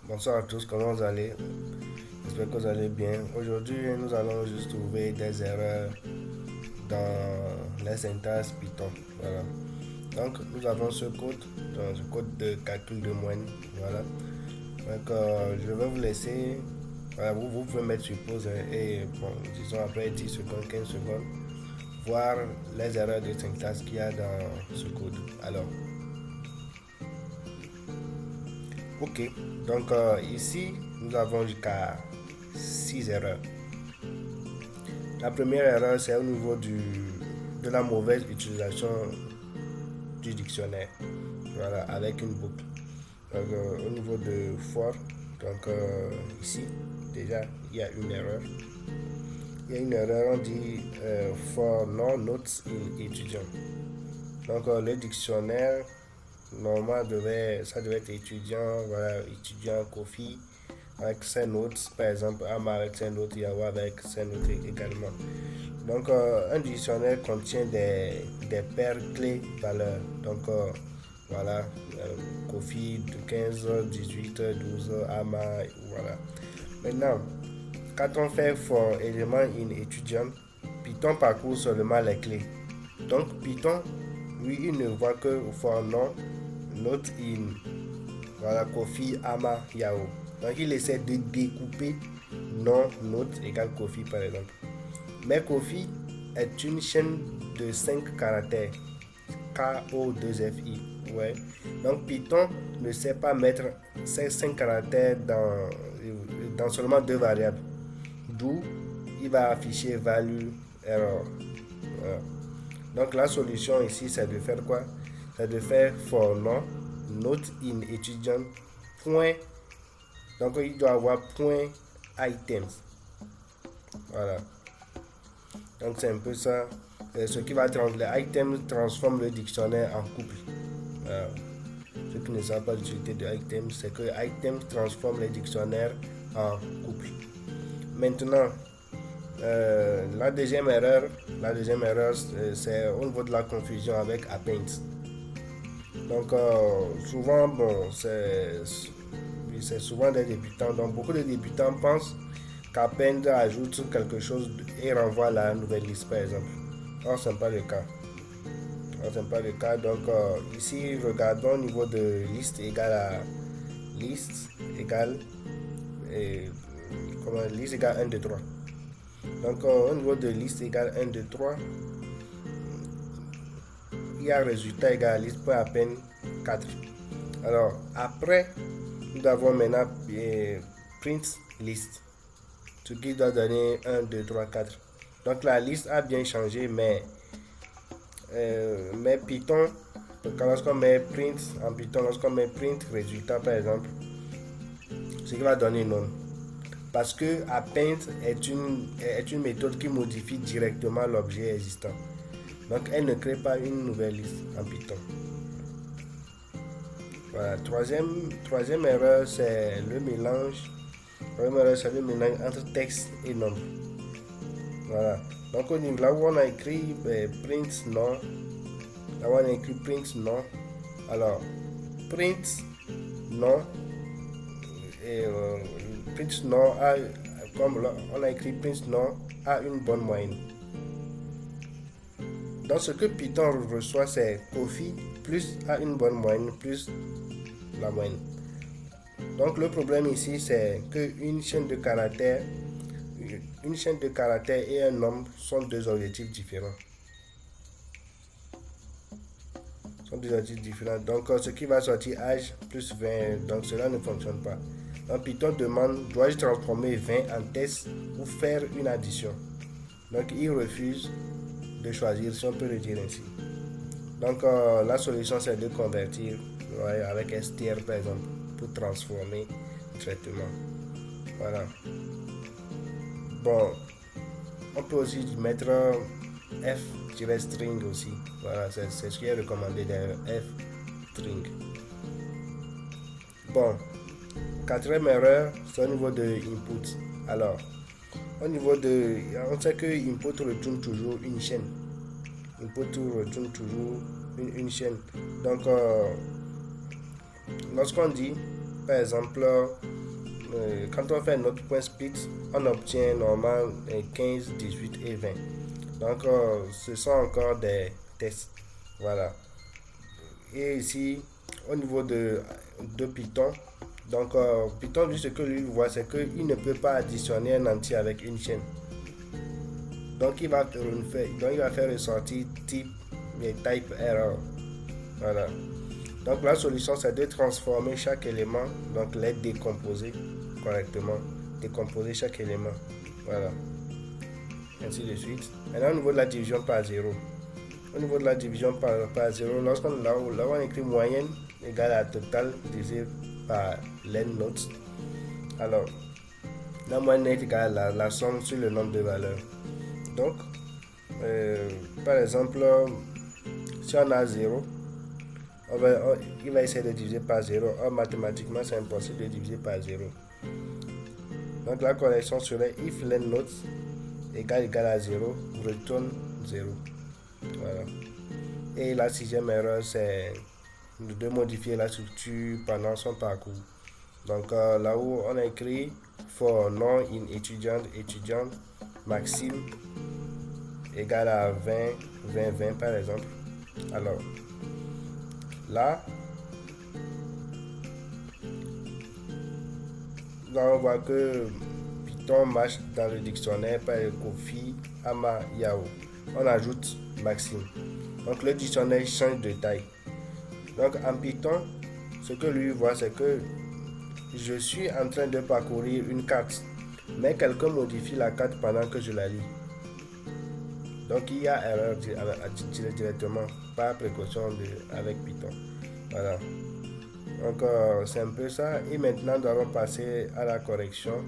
Bonsoir à tous, comment vous allez? J'espère que vous allez bien. Aujourd'hui, nous allons juste trouver des erreurs dans les syntaxes Python. Voilà. Donc, nous avons ce code, ce code de calcul de moyenne. Voilà. Donc, je vais vous laisser. Voilà, vous pouvez mettre sur pause et, bon, disons après 10 secondes, 15 secondes, voir les erreurs de syntaxe qu'il y a dans ce code. Alors, ok. Donc, ici, nous avons jusqu'à 6 erreurs. La première erreur, c'est au niveau de la mauvaise utilisation du dictionnaire. Voilà, avec une boucle. Donc, au niveau de for, donc ici, déjà, il y a une erreur. Il y a une erreur, on dit for no notes in étudiant. Donc, le dictionnaire, normalement, ça devait être étudiant, voilà, étudiant, Kofi, avec ses notes, par exemple, Ama avec ses notes, Yahoo avec ses notes également. Donc, un dictionnaire contient des paires clés valeurs. Donc, voilà, Kofi 15, 18, 12, AMA, voilà. Maintenant, quand on fait for élément in étudiant, Python parcourt seulement les clés. Donc, Python, lui, il ne voit que for non, note in, voilà, Kofi, AMA, Yahoo. Donc, il essaie de découper non, note égale Kofi, par exemple. Mais Kofi est une chaîne de 5 caractères. K-O-2-F-I. Ouais. Donc Python ne sait pas mettre ces 5 caractères dans seulement deux variables. D'où il va afficher value error. Voilà. Donc la solution ici, c'est de faire quoi? C'est de faire for non, note in étudiant, point. Donc il doit avoir point items. Voilà. Donc c'est un peu ça. Ce qui va les items transforme le dictionnaire en couple. Ceux qui ne savent pas l'utilité de items, c'est que items transforme les dictionnaires en couple. Maintenant, la deuxième erreur, c'est au niveau de la confusion avec append. Donc souvent, bon, c'est souvent des débutants. Donc beaucoup de débutants pensent qu'append ajoute quelque chose et renvoie à la nouvelle liste, par exemple. Or, ce n'est pas le cas. Donc, ici, regardons au niveau de liste égale à liste égale, liste égale 1, 2, 3. Donc, au niveau de liste égale 1, 2, 3, il y a résultat égal à liste pour à peine 4. Alors, après, nous avons maintenant print list, ce qui doit donner 1, 2, 3, 4. Donc, la liste a bien changé, mais Python, lorsqu'on met print en Python, lorsqu'on met print résultat par exemple, ce qui va donner non. Parce que append est une méthode qui modifie directement l'objet existant. Donc elle ne crée pas une nouvelle liste en Python. Voilà. Troisième erreur, c'est le mélange. C'est le mélange entre texte et nombre. Voilà. Donc là où on a écrit print non, là où on a écrit print non, alors print non et print non a, comme là, on a écrit print non a une bonne moyenne. Donc ce que Python reçoit, c'est Kofi plus a une bonne moyenne plus la moyenne. Donc le problème ici, c'est qu'une chaîne de caractères et un nombre sont deux objectifs différents. Donc ce qui va sortir âge plus 20, donc cela ne fonctionne pas. Donc Python demande, dois-je transformer 20 en test ou faire une addition? Donc il refuse de choisir, si on peut le dire ainsi. Donc la solution, c'est de convertir, ouais, avec str par exemple pour transformer le traitement. Voilà. Bon, on peut aussi mettre f-string aussi. Voilà, c'est ce qui est recommandé d'ailleurs, f-string. Bon, quatrième erreur, c'est au niveau de input. Alors, au niveau de, on sait que input retourne toujours une chaîne. Une chaîne. Donc, lorsqu'on dit par exemple, quand on fait notre point split, on obtient normalement 15, 18 et 20. Donc, ce sont encore des tests. Voilà. Et ici, au niveau de Python, donc Python, lui, ce que lui voit, c'est qu'il ne peut pas additionner un entier avec une chaîne. Donc, il va faire ressortir type et type error. Voilà. Donc, la solution, c'est de transformer chaque élément, donc les décomposer correctement. Décomposer chaque élément. Voilà. Ainsi de suite. Maintenant, au niveau de la division par 0. Au niveau de la division par 0, lorsqu'on là où on écrit moyenne égale à total divisé par len notes. Alors, la moyenne est égale à la somme sur le nombre de valeurs. Donc, par exemple, si on a 0, il va essayer de diviser par 0. Or, mathématiquement, c'est impossible de diviser par 0. Donc, la correction serait if len notes égale à 0, retourne 0. Voilà. Et la sixième erreur, c'est de modifier la structure pendant son parcours. Donc, là où on a écrit for nom in étudiante, Maxime égale à 20 par exemple. Alors, là on voit que Python marche dans le dictionnaire par Kofi, Ama, Yao. On ajoute Maxime. Donc, le dictionnaire change de taille. Donc, en Python, ce que lui voit, c'est que je suis en train de parcourir une carte, mais quelqu'un modifie la carte pendant que je la lis. Donc, il y a erreur directement, par précaution avec Python. Voilà. Donc, c'est un peu ça. Et maintenant, nous allons passer à la correction.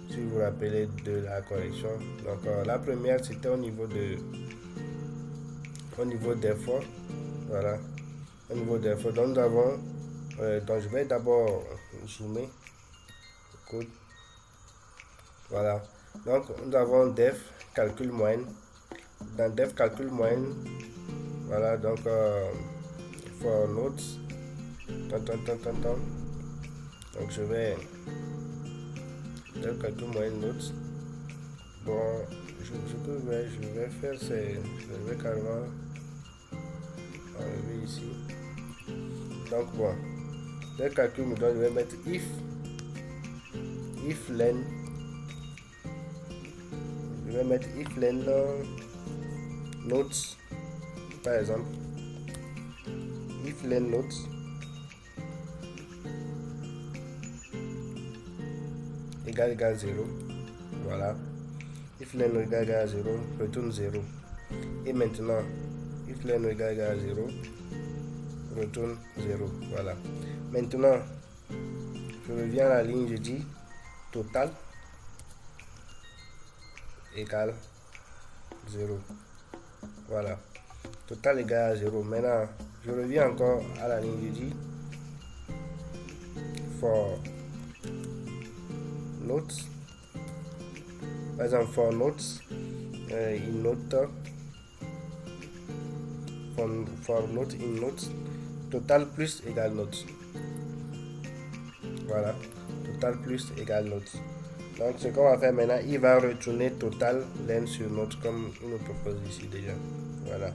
Si vous vous rappelez de la correction. Donc, la première, c'était au niveau d'effort. Voilà. Au niveau d'effort. Donc, nous avons. Donc, je vais d'abord zoomer le code. Voilà. Donc, nous avons def, calcul moyenne. Dans def, calcul moyenne. Voilà. Donc, for notes. Donc, je vais. Def, calcul moyenne notes. Bon, je vais faire, je vais carrément enlever ici. Donc, bon. Le calcul me donne, je vais mettre if len, je vais mettre if len notes, par exemple, if len notes égale 0, voilà, if len égale à 0, retourne 0, et maintenant, if len égale à 0, retourne 0, voilà. Maintenant, je reviens à la ligne, je dis total égale 0. Voilà. Total égale à 0. Maintenant, je reviens encore à la ligne, je dis for notes. Par exemple, for notes, in note, for note in notes, total plus égale notes. Voilà, total plus égale notes. Donc, ce qu'on va faire maintenant, il va retourner total len sur notes comme il nous propose ici déjà. Voilà.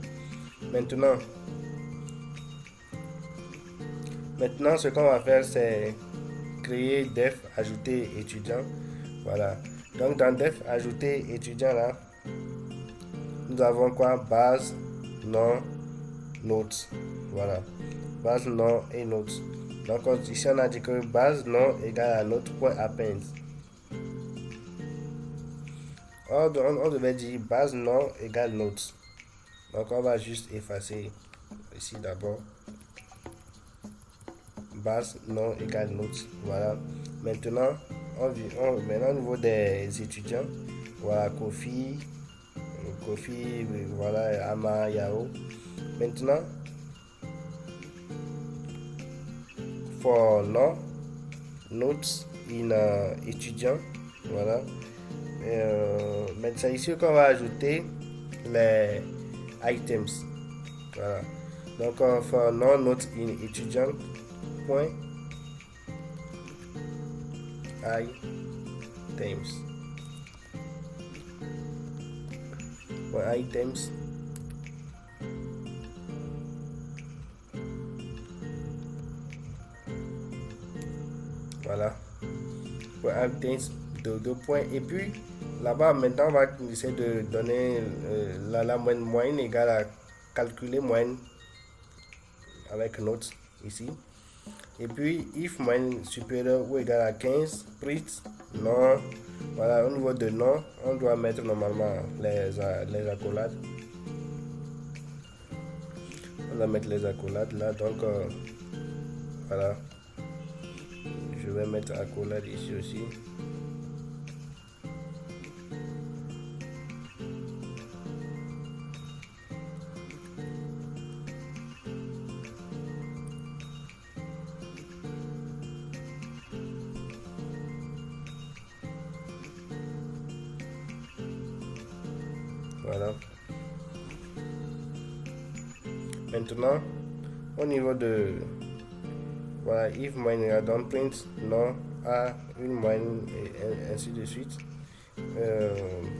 Maintenant, ce qu'on va faire, c'est créer def, ajouter étudiant. Voilà. Donc, dans def, ajouter étudiant, là, nous avons quoi? Base, nom, notes. Voilà. Base, nom et notes. Donc, ici, on a dit que base, nom égale à note point append. On devait dire base, nom égale notes. Donc, on va juste effacer ici d'abord. Base, nom égale notes. Voilà. Maintenant, maintenant au niveau des étudiants, voilà, Kofi, voilà, Ama, Yao. Maintenant, for nom, notes in étudiant, voilà. Maintenant ici qu'on va ajouter les items, voilà. Donc for nom, notes in étudiant, point items. Items. Voilà. Items, deux points. Et puis, là-bas, maintenant, on va essayer de donner la moyenne égale à calculer moyenne avec note ici. Et puis, if moyenne supérieure ou égale à 15, print, non. Voilà, au niveau de non, on doit mettre normalement les accolades. On va mettre les accolades là, donc voilà. Je vais mettre accolade ici aussi. Voilà. Maintenant, au niveau de voilà, if moyenne don't print, non, a une moyenne et ainsi de suite.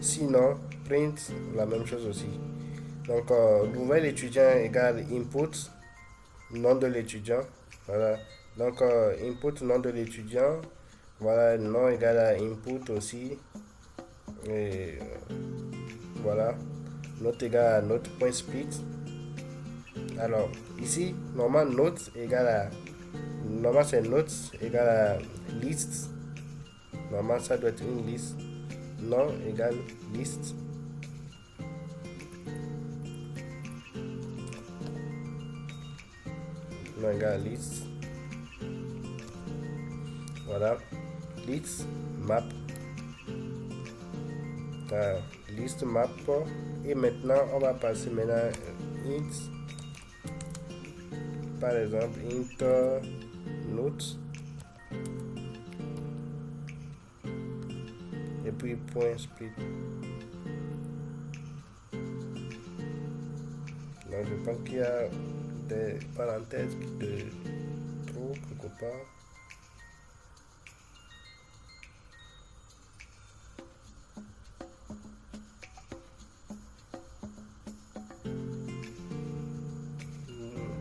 Sinon, print la même chose aussi. Donc, nouvel étudiant égale input, nom de l'étudiant. Voilà. Donc, input, nom de l'étudiant. Voilà, nom égale à input aussi. Et voilà. Note égale à note.split. Alors, ici, normalement, note égale à. Normalement, c'est note égale à list. Normalement, ça doit être une liste. Nom égale list. Nom égale list. Voilà. List map. List map. Et maintenant, on va passer maintenant int. Par exemple, int note. Et puis point split. Donc je pense qu'il y a des parenthèses de trop quelque part.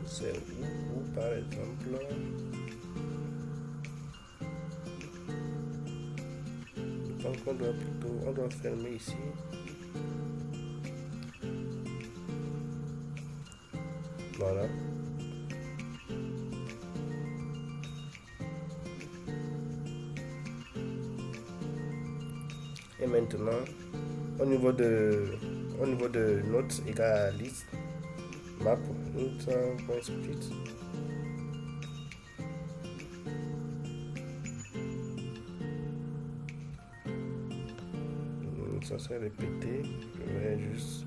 C'est où par exemple? Je pense qu'on doit plutôt, on doit fermer ici. Voilà. Et maintenant, au niveau de notes égale à liste, map int.split. Ça s'est répété. Je vais juste.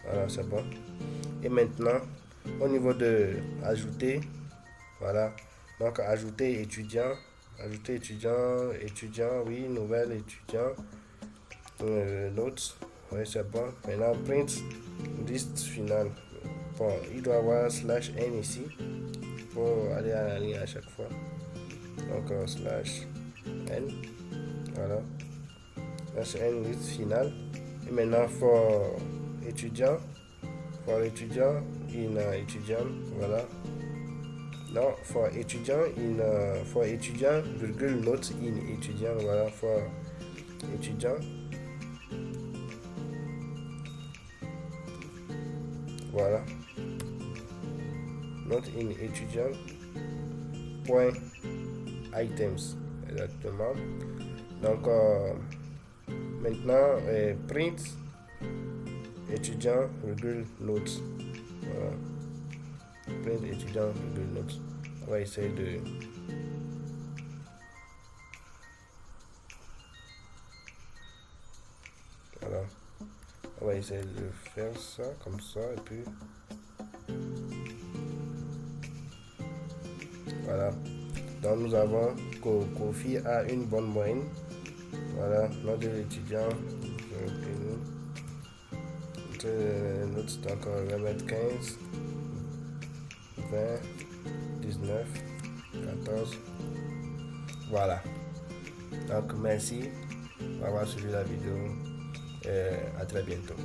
Voilà, c'est bon. Et maintenant, au niveau de ajouter, voilà. Donc, ajouter étudiant, oui, nouvel étudiant, notes, oui, c'est bon. Maintenant, print liste finale. Bon, il doit y avoir /n ici pour aller à la ligne à chaque fois. Donc, /n, voilà. /n liste finale. Et maintenant, for étudiant, in étudiant, voilà. Non, for étudiant, virgule, note in étudiant, voilà, for étudiant. Voilà. Note in étudiant. Point items, exactement. Donc, maintenant, print étudiant, virgule, note. Voilà. Print étudiant, virgule, note. On va essayer de. Voilà. On va essayer de faire ça comme ça et puis. Voilà. Donc nous avons Kofi a une bonne moyenne. Voilà, note de l'étudiant. Note, donc on va mettre 15, 20, 19, 14. Voilà. Donc merci d'avoir suivi la vidéo. À très bientôt.